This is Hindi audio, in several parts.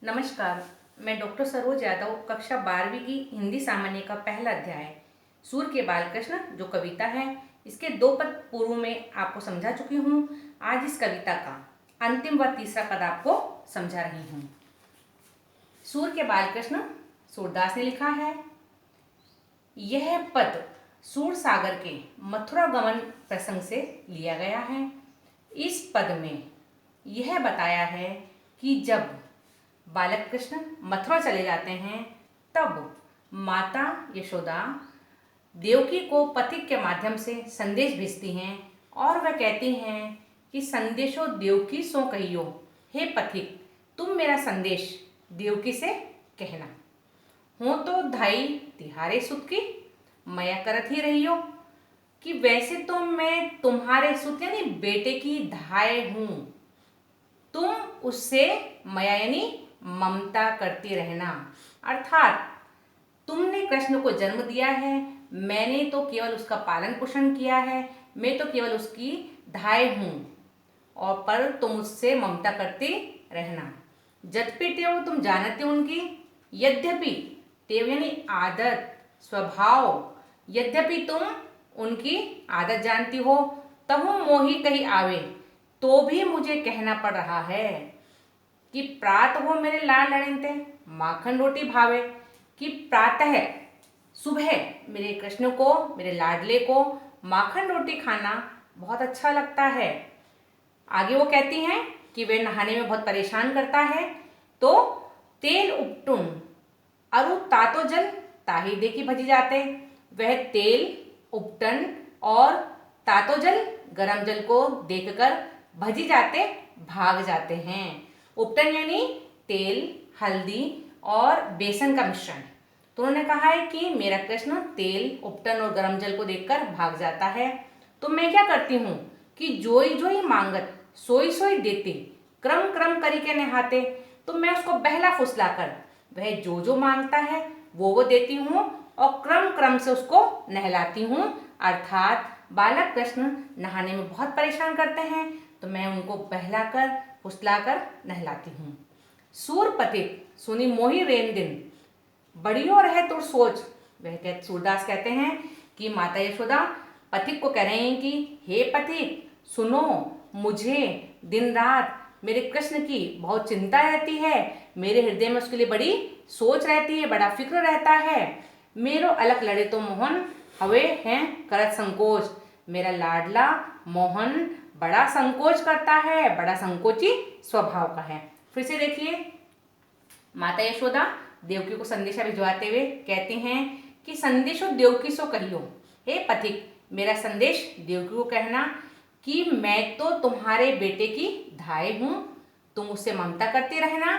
नमस्कार। मैं डॉक्टर सरोज यादव कक्षा 12वीं की हिंदी सामान्य का पहला अध्याय सूर के बालकृष्ण जो कविता है इसके 2 पद पूर्व में आपको समझा चुकी हूँ। आज इस कविता का अंतिम व तीसरा पद आपको समझा रही हूँ। सूर के बालकृष्ण सूरदास ने लिखा है। यह पद सूर सागर के मथुरा गमन प्रसंग से लिया गया है। इस पद में यह बताया है कि जब बालक कृष्ण मथुरा चले जाते हैं तब माता यशोदा देवकी को पथिक के माध्यम से संदेश भेजती हैं और वह कहती हैं कि संदेशो देवकी सो कहियो, हे पथिक तुम मेरा संदेश देवकी से कहना। हो तो धाई तिहारे सुत की मया करत ही रही हो, कि वैसे तो मैं तुम्हारे सुत यानी बेटे की धाय हूँ, तुम उससे मया यानी ममता करती रहना। अर्थात तुमने कृष्ण को जन्म दिया है, मैंने तो केवल उसका पालन पोषण किया है, मैं तो केवल उसकी धाय हूँ और पर तुम उससे ममता करती रहना। जद्यपि तेव तुम जानते उनकी, यद्यपि तेव यानी आदत स्वभाव, यद्यपि तुम उनकी आदत जानती हो, तहु मोही कहीं आवे तो भी मुझे कहना पड़ रहा है कि प्रात हो मेरे लाड लड़िनते माखन रोटी भावे, कि प्रातः सुबह मेरे कृष्ण को मेरे लाडले को माखन रोटी खाना बहुत अच्छा लगता है। आगे वो कहती हैं कि वे नहाने में बहुत परेशान करता है, तो तेल उपटुन अरु तातो जल ताही देखी भजी जाते। वह तेल उपटन और तातो जल गरम जल को देखकर भजी जाते भाग जाते हैं। उपटन यानी तेल, हल्दी और बेसन का मिश्रण। तो उन्होंने कहा है कि मेरा कृष्ण तेल, उपटन और गरम जल को देखकर भाग जाता है। तो मैं क्या करती हूँ कि जोई जोई मांगत सोई सोई देते, क्रम क्रम करी के नहाते। तो मैं उसको बहला फुसलाकर वह जो जो मांगता है वो देती हूँ और क्रम क्रम से उसको नहलाती हूँ। अर्थात बालक कृष्ण नहाने में बहुत परेशान करते हैं तो मैं उनको बहलाकर फुसलाकर नहलाती हूँ। सूर पथिक सुनी मोही रेन दिन बड़ियो रहे तो सोच। वह सूरदास कहते हैं कि माता यशोदा पथिक को कह रहे हैं कि हे पथिक सुनो, मुझे दिन रात मेरे कृष्ण की बहुत चिंता रहती है, मेरे हृदय में उसके लिए बड़ी सोच रहती है, बड़ा फिक्र रहता है। मेरो अलग लड़े तो मोहन हवे हैं करत संकोच। मेरा लाडला मोहन बड़ा संकोच करता है, बड़ा संकोची स्वभाव का है। फिर से देखिए, माता यशोदा देवकी को संदेशा भिजवाते हुए कहती हैं कि संदेशो देवकी सो कहियो, हे पथिक मेरा संदेश देवकी को कहना कि मैं तो तुम्हारे बेटे की धाय हूँ, तुम उससे ममता करती रहना।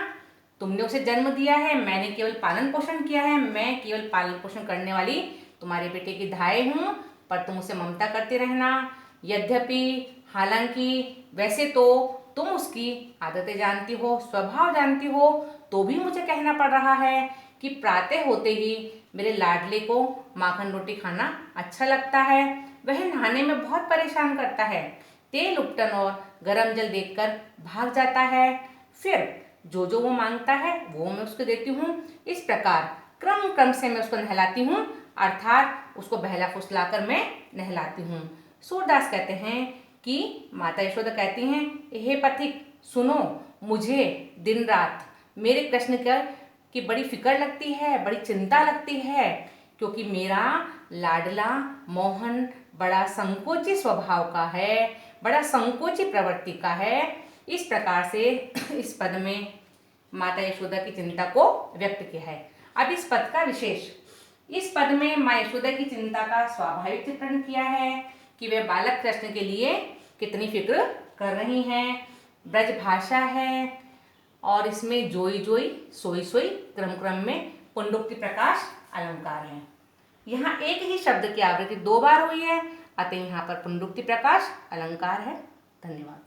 तुमने उसे जन्म दिया है, मैंने केवल पालन पोषण किया है, मैं केवल पालन पोषण करने वाली तुम्हारे बेटे की धाय हूँ, पर तुम उसे ममता करते रहना। यद्यपि हालांकि वैसे तो तुम उसकी आदतें जानती हो, स्वभाव जानती हो, तो भी मुझे कहना पड़ रहा है कि प्रातः होते ही मेरे लाडले को माखन रोटी खाना अच्छा लगता है। वह नहाने में बहुत परेशान करता है, तेल उपटन और गरम जल देखकर भाग जाता है। फिर जो जो वो मांगता है वो मैं उसको देती हूँ। इस प्रकार क्रम क्रम से मैं उसको नहलाती हूँ, अर्थात उसको बहला फुसलाकर मैं नहलाती हूँ। सूरदास कहते हैं कि माता यशोदा कहती हैं, हे पथिक सुनो, मुझे दिन रात मेरे कृष्ण की बड़ी फिक्र लगती है, बड़ी चिंता लगती है, क्योंकि मेरा लाडला मोहन बड़ा संकोची स्वभाव का है, बड़ा संकोची प्रवृत्ति का है। इस प्रकार से इस पद में माता यशोदा की चिंता को व्यक्त किया है। अब इस पद का विशेष, इस पद में माँ यशोदा की चिंता का स्वाभाविक चित्रण किया है कि वे बालक कृष्ण के लिए कितनी फिक्र कर रही हैं। ब्रज भाषा है और इसमें जोई जोई सोई सोई क्रम क्रम में पुनरुक्ति प्रकाश अलंकार है। यहाँ एक ही शब्द की आवृत्ति 2 बार हुई है, अतः यहाँ पर पुनरुक्ति प्रकाश अलंकार है। धन्यवाद।